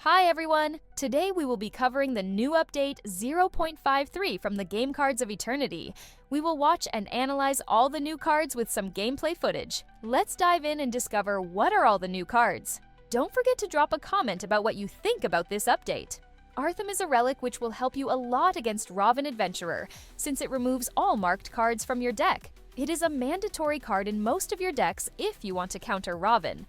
Hi everyone! Today we will be covering the new update 0.53 from the Game Cards of Eternity. We will watch and analyze all the new cards with some gameplay footage. Let's dive in and discover what are all the new cards. Don't forget to drop a comment about what you think about this update. Artham is a relic which will help you a lot against Raven Adventurer, since it removes all marked cards from your deck. It is a mandatory card in most of your decks if you want to counter Raven.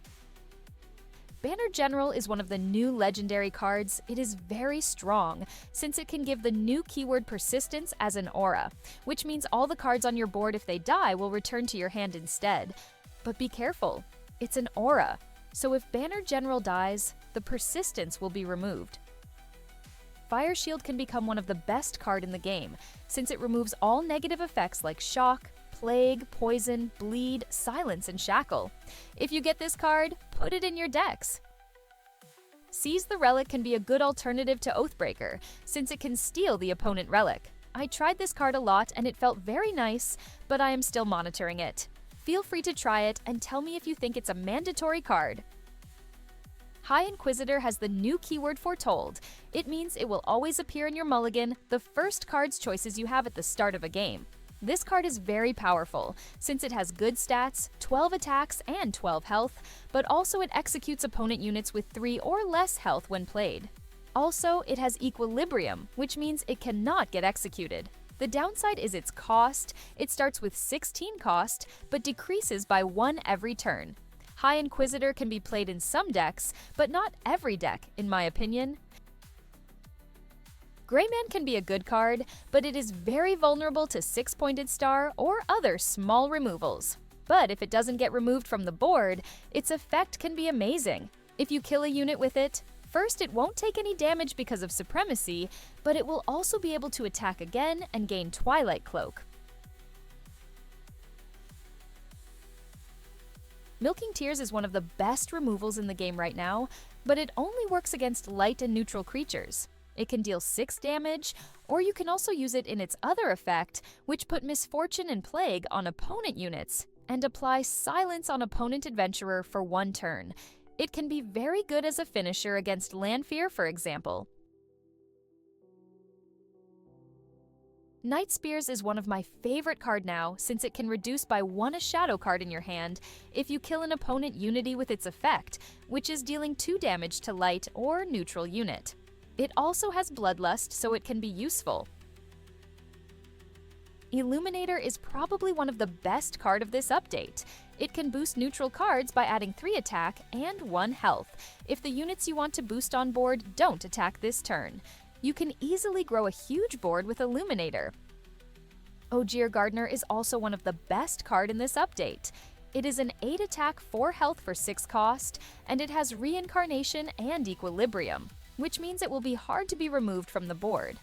Banner General is one of the new legendary cards. It is very strong, since it can give the new keyword Persistence as an aura, which means all the cards on your board if they die will return to your hand instead. But be careful, it's an aura, so if Banner General dies, the Persistence will be removed. Fire Shield can become one of the best cards in the game, since it removes all negative effects like Shock, Plague, Poison, Bleed, Silence, and Shackle. If you get this card, put it in your decks. Seize the Relic can be a good alternative to Oathbreaker, since it can steal the opponent relic. I tried this card a lot and it felt very nice, but I am still monitoring it. Feel free to try it and tell me if you think it's a mandatory card. High Inquisitor has the new keyword Foretold. It means it will always appear in your mulligan, the first card's choices you have at the start of a game. This card is very powerful, since it has good stats, 12 attacks and 12 health, but also it executes opponent units with 3 or less health when played. Also, it has Equilibrium, which means it cannot get executed. The downside is its cost. It starts with 16 cost, but decreases by 1 every turn. High Inquisitor can be played in some decks, but not every deck, in my opinion. Greyman can be a good card, but it is very vulnerable to 6-pointed star or other small removals. But if it doesn't get removed from the board, its effect can be amazing. If you kill a unit with it, first it won't take any damage because of Supremacy, but it will also be able to attack again and gain Twilight Cloak. Milking Tears is one of the best removals in the game right now, but it only works against light and neutral creatures. It can deal 6 damage, or you can also use it in its other effect, which put Misfortune and Plague on opponent units, and apply Silence on opponent adventurer for 1 turn. It can be very good as a finisher against Landfear, for example. Night Spears is one of my favorite card now, since it can reduce by 1 a shadow card in your hand if you kill an opponent unity with its effect, which is dealing 2 damage to light or neutral unit. It also has Bloodlust, so it can be useful. Illuminator is probably one of the best cards of this update. It can boost neutral cards by adding 3 attack and 1 health, if the units you want to boost on board don't attack this turn. You can easily grow a huge board with Illuminator. Ogier Gardener is also one of the best cards in this update. It is an 8 attack, 4 health for 6 cost, and it has Reincarnation and Equilibrium, which means it will be hard to be removed from the board.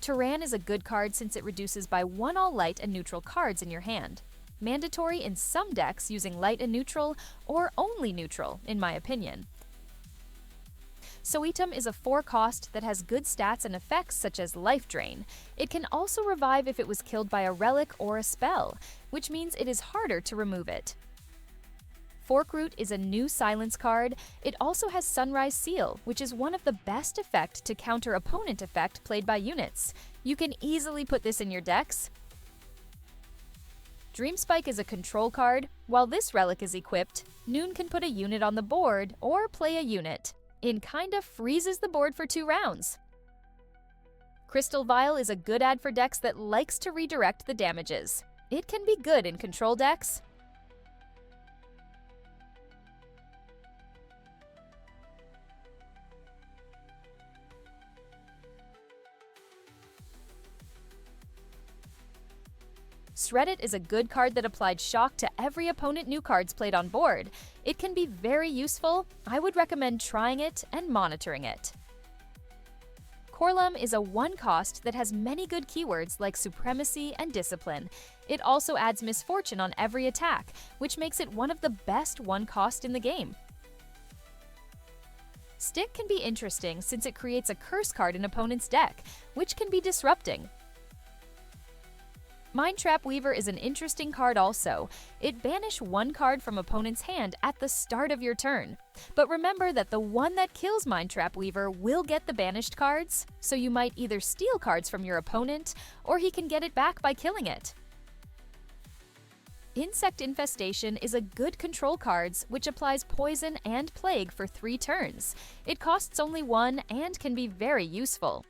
Turan is a good card since it reduces by 1 all light and neutral cards in your hand. Mandatory in some decks using light and neutral, or only neutral, in my opinion. Soetam is a 4 cost that has good stats and effects such as Life Drain. It can also revive if it was killed by a relic or a spell, which means it is harder to remove it. Forkroot is a new silence card. It also has Sunrise Seal, which is one of the best effects to counter opponent effect played by units. You can easily put this in your decks. Dreamspike is a control card. While this relic is equipped, Noon can put a unit on the board or play a unit. It kinda freezes the board for 2 rounds. Crystal Vial is a good ad for decks that likes to redirect the damages. It can be good in control decks. Shred It is a good card that applied shock to every opponent new cards played on board. It can be very useful. I would recommend trying it and monitoring it. Corlm is a 1 cost that has many good keywords like Supremacy and Discipline. It also adds Misfortune on every attack, which makes it one of the best 1 cost in the game. Stick can be interesting since it creates a curse card in opponent's deck, which can be disrupting. Mindtrap Weaver is an interesting card also. It banish one card from opponent's hand at the start of your turn. But remember that the one that kills Mindtrap Weaver will get the banished cards, so you might either steal cards from your opponent, or he can get it back by killing it. Insect Infestation is a good control cards which applies poison and plague for 3 turns. It costs only 1 and can be very useful.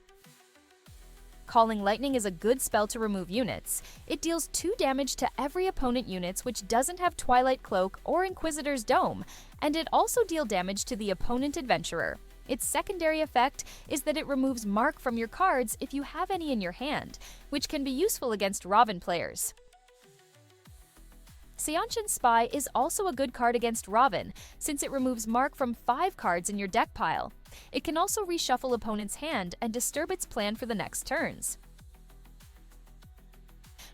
Calling Lightning is a good spell to remove units. It deals 2 damage to every opponent units which doesn't have Twilight Cloak or Inquisitor's Dome, and it also deals damage to the opponent adventurer. Its secondary effect is that it removes mark from your cards if you have any in your hand, which can be useful against Robin players. Seanchan Spy is also a good card against Robin, since it removes mark from 5 cards in your deck pile. It can also reshuffle opponent's hand and disturb its plan for the next turns.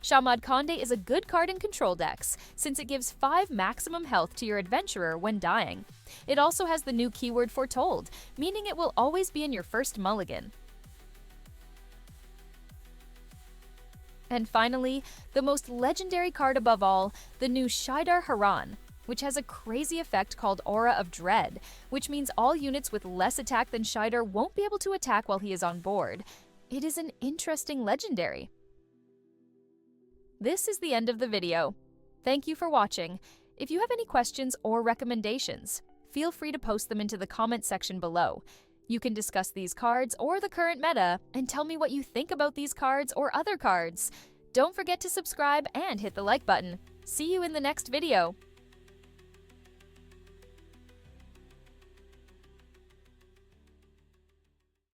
Sha'mad Conde is a good card in control decks, since it gives 5 maximum health to your adventurer when dying. It also has the new keyword Foretold, meaning it will always be in your first mulligan. And finally, the most legendary card above all, the new Shaidar Haran, which has a crazy effect called Aura of Dread, which means all units with less attack than Shaidar won't be able to attack while he is on board. It is an interesting legendary. This is the end of the video. Thank you for watching. If you have any questions or recommendations, feel free to post them into the comment section below. You can discuss these cards or the current meta and tell me what you think about these cards or other cards. Don't forget to subscribe and hit the like button. See you in the next video.